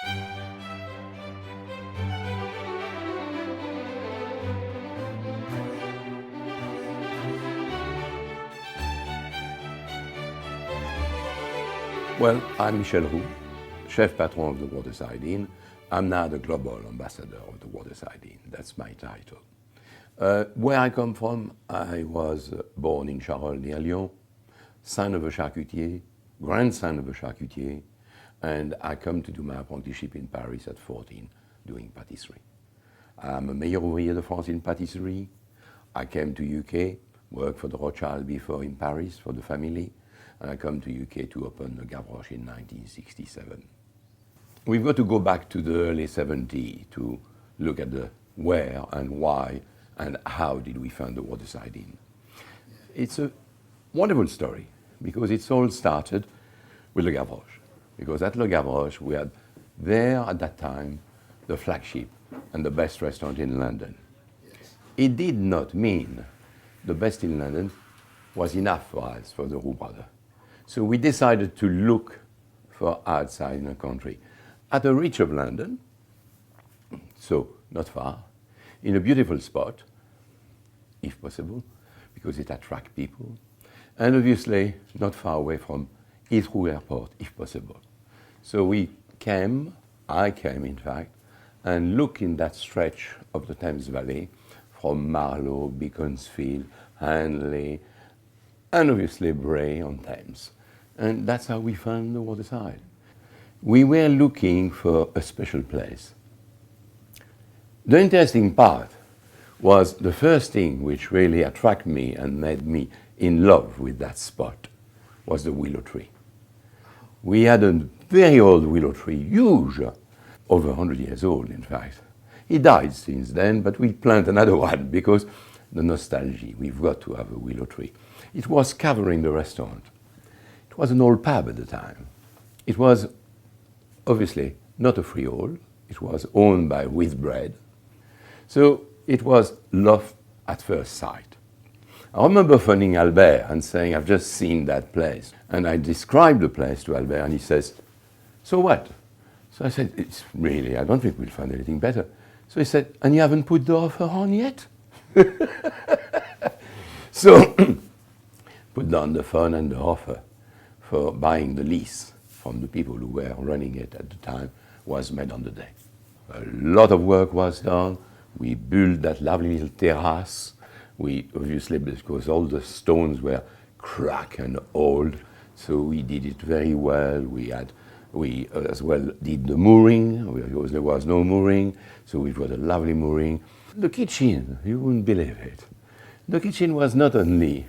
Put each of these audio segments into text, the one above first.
Well, I'm Michel Roux, chef patron of the Waterside Inn. I'm now the global ambassador of the Waterside Inn. That's my title. Where I come from, I was born in Charolles near Lyon, son of a charcutier, grandson of a charcutier, and I come to do my apprenticeship in Paris at 14, doing patisserie. I'm a meilleur ouvrier de France in patisserie. I came to UK, worked for the Rothschild before in Paris for the family, and I come to UK to open the Gavroche in 1967. We've got to go back to the early 70s to look at the where and why and how did we found the Waterside Inn. It's a wonderful story because it's all started with Le Gavroche. Because at Le Gavroche we had there at that time the flagship and the best restaurant in London. It did not mean the best in London was enough for us, for the Roux brothers. So we decided to look for outside in the country. At the reach of London, so not far, in a beautiful spot, if possible, because it attracts people, and obviously not far away from Heathrow Airport, if possible. So I came in fact, and looked in that stretch of the Thames Valley from Marlow, Beaconsfield, Hanley, and obviously Bray on Thames. And that's how we found the Waterside. We were looking for a special place. The interesting part was the first thing which really attracted me and made me in love with that spot was the willow tree. We had a very old willow tree, huge, over 100 years old in fact. He died since then, but we planted another one because the nostalgia, we've got to have a willow tree. It was covering the restaurant. It was an old pub at the time. It was obviously not a freehold. It was owned by Whitbread. So it was love at first sight. I remember phoning Albert and saying, I've just seen that place. And I described the place to Albert and he says, so what? So I said, it's really, I don't think we'll find anything better. So he said, and you haven't put the offer on yet? So put down the phone and the offer for buying the lease from the people who were running it at the time was made on the day. A lot of work was done. We built that lovely little terrace. We obviously, because all the stones were cracked and old, so we did it very well. We as well did the mooring, because there was no mooring, so we've got a lovely mooring. The kitchen, you wouldn't believe it. The kitchen was not only,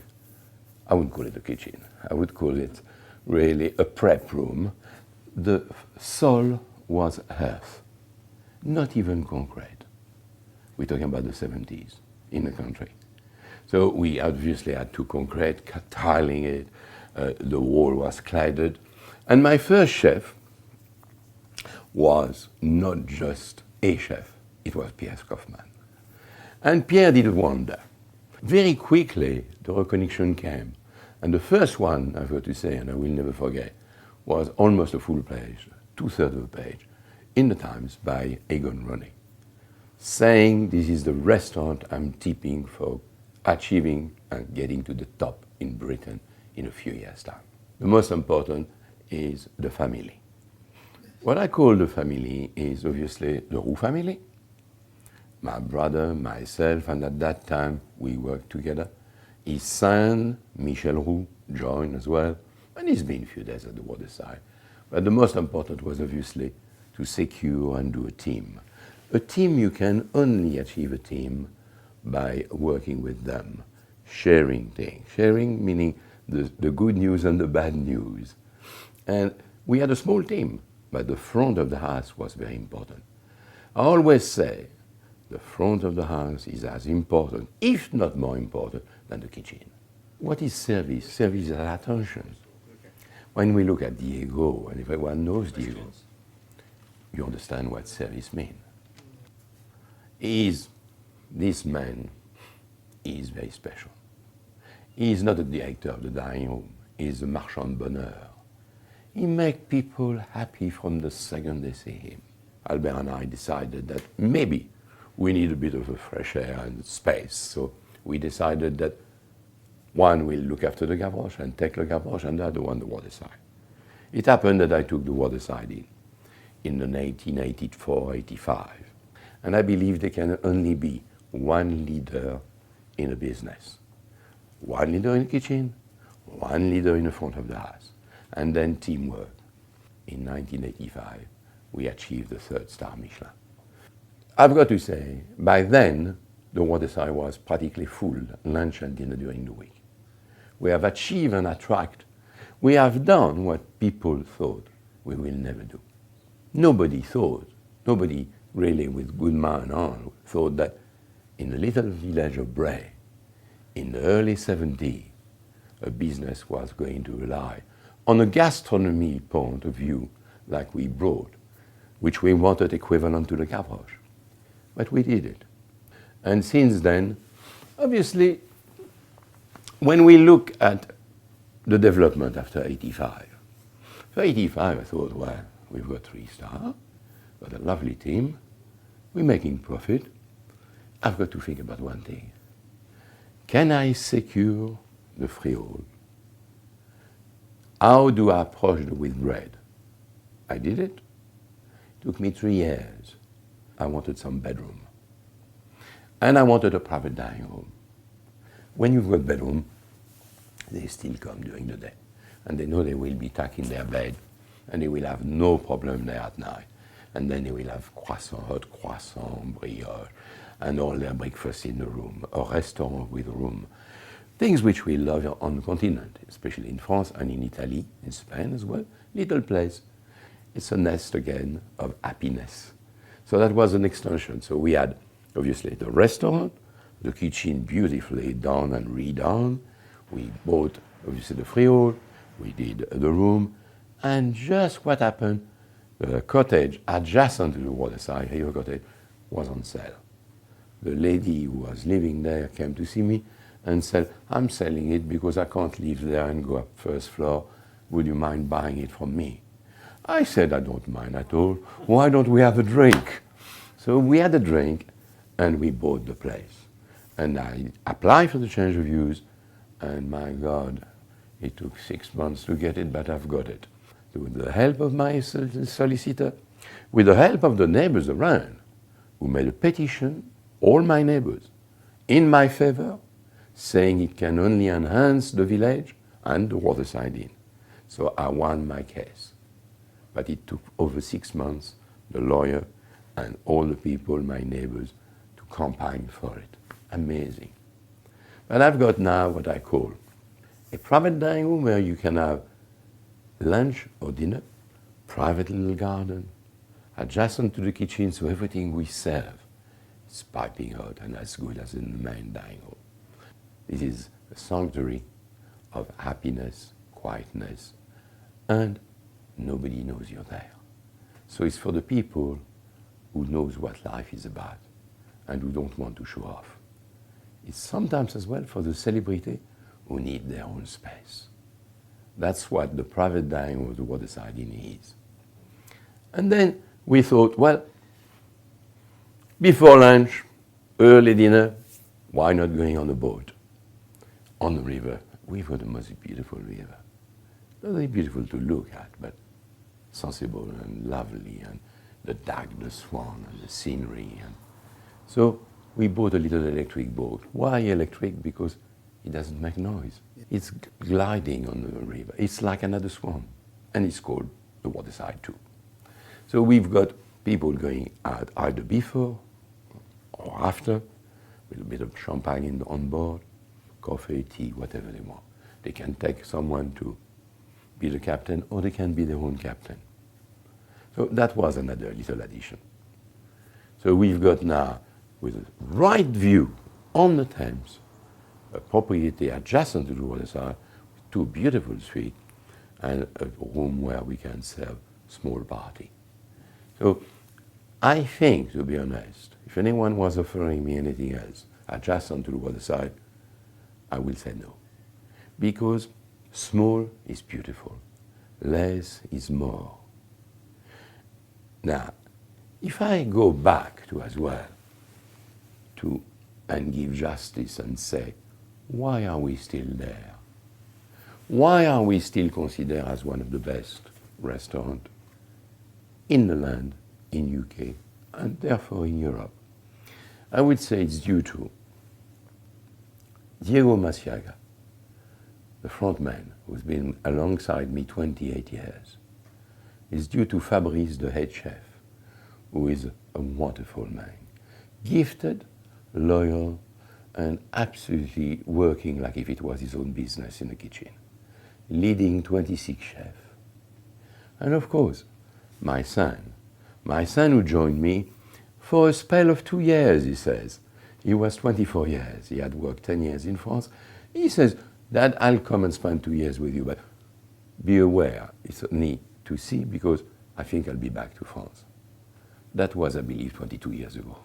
I wouldn't call it a kitchen, I would call it really a prep room. The soil was earth, not even concrete. We're talking about the 70s in the country. So we obviously had to concrete, tiling it, the wall was cladded. And my first chef was not just a chef, it was Pierre Kaufmann. And Pierre did a wonder. Very quickly, the recognition came. And the first one, I've got to say, and I will never forget, was almost a full page, 2/3 of a page, in the Times by Egon Roney, saying this is the restaurant I'm tipping for achieving and getting to the top in Britain in a few years' time. The most important is the family. What I call the family is obviously the Roux family, my brother, myself, and at that time we worked together. His son, Michel Roux, joined as well, and he's been a few days at the Waterside. But the most important was obviously to secure and do a team. A team, you can only achieve a team by working with them, sharing things. Sharing meaning the good news and the bad news. And we had a small team, but the front of the house was very important. I always say the front of the house is as important, if not more important, than the kitchen. What is service? Service is attention. When we look at Diego, and everyone knows Diego, you understand what service means. This man is very special. He is not a director of the dining room. He is a marchand de bonheur. he makes people happy from the second they see him. Albert and I decided that maybe we need a bit of a fresh air and space. So we decided that one will look after the Gavroche and take the Gavroche, and the other one the Waterside. It happened that I took the Waterside in the 1984-85. And I believe there can only be one leader in a business. One leader in the kitchen, one leader in the front of the house, and then teamwork. In 1985, we achieved the 3rd-star Michelin. I've got to say, by then, the Waterside was practically full, lunch and dinner during the week. We have achieved and attracted. We have done what people thought we will never do. Nobody really with good mind on thought that in the little village of Bray, in the early 70s, a business was going to rely on a gastronomy point of view like we brought, which we wanted equivalent to the Gavroche. But we did it. And since then, obviously, when we look at the development after 85, for 85 I thought, well, we've got 3 stars, got a lovely team, we're making profit. I've got to think about one thing. Can I secure the freehold? How do I approach it with bread? I did it. It took me 3 years. I wanted some bedroom. And I wanted a private dining room. When you've got bedroom, they still come during the day. And they know they will be tucked in their bed, and they will have no problem there at night. And then they will have croissant, hot croissant, brioche, and all their breakfast in the room, a restaurant with a room. Things which we love on the continent, especially in France and in Italy, in Spain as well. Little place. It's a nest again of happiness. So that was an extension. So we had, obviously, the restaurant, the kitchen beautifully done and redone. We bought, obviously, the freehold. We did the room. And just what happened, the cottage adjacent to the Waterside, River Cottage, was on sale. The lady who was living there came to see me and said, I'm selling it because I can't live there and go up 1st floor. Would you mind buying it from me? I said, I don't mind at all. Why don't we have a drink? So we had a drink and we bought the place. And I applied for the change of use, and my God, it took 6 months to get it, but I've got it. With the help of my solicitor, with the help of the neighbors around, who made a petition, all my neighbors, in my favor, saying it can only enhance the village and the Waterside Inn. So I won my case. But it took over 6 months, the lawyer and all the people, my neighbors, to campaign for it. Amazing. But I've got now what I call a private dining room where you can have lunch or dinner, private little garden, adjacent to the kitchen, so everything we serve is piping hot and as good as in the main dining hall. This is a sanctuary of happiness, quietness, and nobody knows you're there. So it's for the people who knows what life is about and who don't want to show off. It's sometimes as well for the celebrity who need their own space. That's what the private dining of the Waterside Inn is. And then we thought, well, before lunch, early dinner, why not going on a boat? On the river. We've got the most beautiful river. Not very beautiful to look at, but sensible and lovely, and the duck, the swan, and the scenery. And so we bought a little electric boat. Why electric? Because it doesn't make noise. It's gliding on the river. It's like another swan. And it's called the Waterside too. So we've got people going out either before or after, with a bit of champagne on board, coffee, tea, whatever they want. They can take someone to be the captain, or they can be their own captain. So that was another little addition. So we've got now, with a right view on the Thames, a property adjacent to the Waterside, with 2 beautiful suites, and a room where we can serve small party. So I think, to be honest, if anyone was offering me anything else adjacent to the Waterside, I will say no. Because small is beautiful, less is more. Now, if I go back to as well to and give justice and say, why are we still there? Why are we still considered as one of the best restaurants in the land, in UK, and therefore in Europe? I would say it's due to Diego Masiaga, the front man who's been alongside me 28 years. It's due to Fabrice, the head chef, who is a wonderful man, gifted, loyal, and absolutely working like if it was his own business in the kitchen, leading 26 chefs. And of course, my son who joined me for a spell of 2 years, he says. He was 24 years, he had worked 10 years in France. He says, Dad, I'll come and spend 2 years with you, but be aware, it's only to see because I think I'll be back to France. That was, I believe, 22 years ago.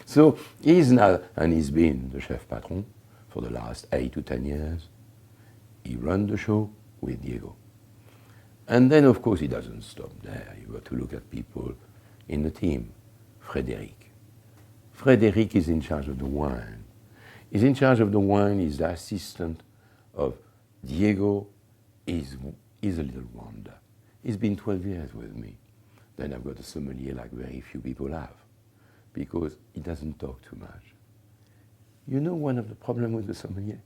So he's now, and he's been the chef patron for the last 8 to 10 years. He runs the show with Diego. And then, of course, he doesn't stop there. You got to look at people in the team. Frédéric. Frédéric is in charge of the wine. He's in charge of the wine. He's the assistant of Diego. He's a little wonder. He's been 12 years with me. Then I've got a sommelier like very few people have, because he doesn't talk too much. You know, one of the problems with the sommelier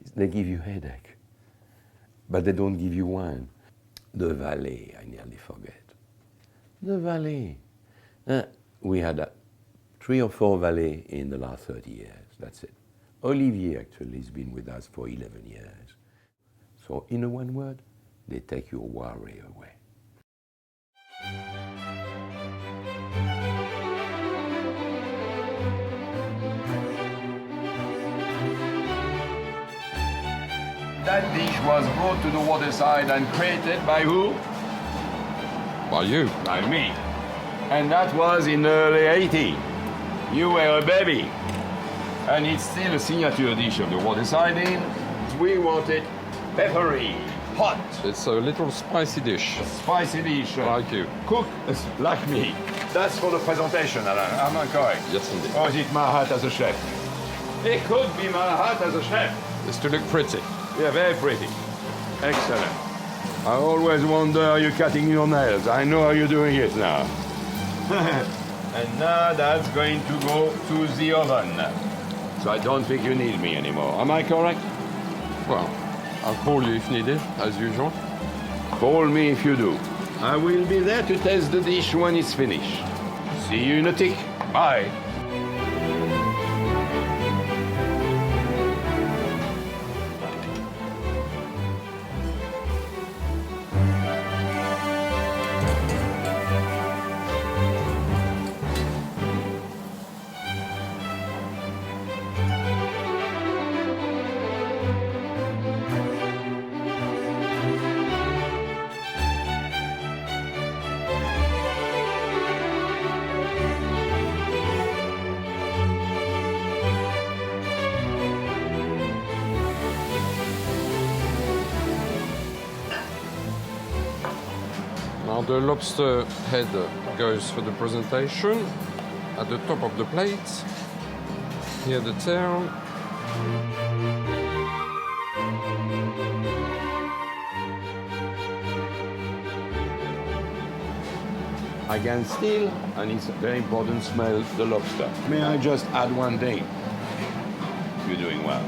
is they give you headache, but they don't give you wine. The valet, I nearly forget. The valet. We had 3 or 4 valets in the last 30 years, that's it. Olivier actually has been with us for 11 years. So in one word, they take your worry away. That dish was brought to the Waterside and created by who? By you. By me. And that was in the early 80s. You were a baby. And it's still a signature dish of the Waterside Inn. We want it peppery, hot. It's a little spicy dish. A spicy dish. Like you. Cook like me. That's for the presentation, Alain. Am I correct? Yes, indeed. Or is it my hat as a chef? It could be my hat as a chef. It's to look pretty. Yeah, very pretty. Excellent. I always wonder, are you cutting your nails? I know how you're doing it now. And now that's going to go to the oven. So I don't think you need me anymore. Am I correct? Well, I'll call you if needed, as usual. Call me if you do. I will be there to taste the dish when it's finished. See you in a tick. Bye. Now the lobster head goes for the presentation at the top of the plate. Here the tail. I can still, and it's very important, smell the lobster. May I just add one thing? You're doing well.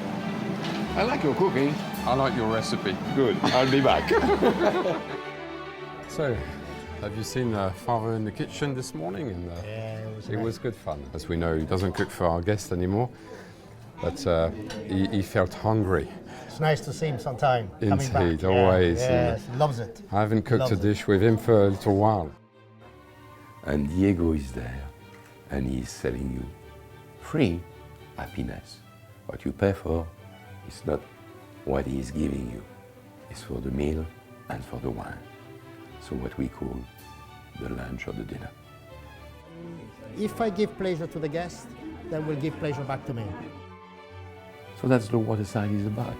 I like your cooking. I like your recipe. Good, I'll be back. So, have you seen Father in the kitchen this morning? And, Yeah, it was good fun. As we know, he doesn't cook for our guests anymore, but he felt hungry. It's nice to see him sometime. Coming Indeed, back. always. Yeah, yes, loves it. I haven't cooked Loves a it. dish with him for a little while. And Diego is there, and he's selling you free happiness. What you pay for is not what he's giving you. It's for the meal and for the wine. So what we call the lunch or the dinner. If I give pleasure to the guest, then will give pleasure back to me. So that's what Waterside is about.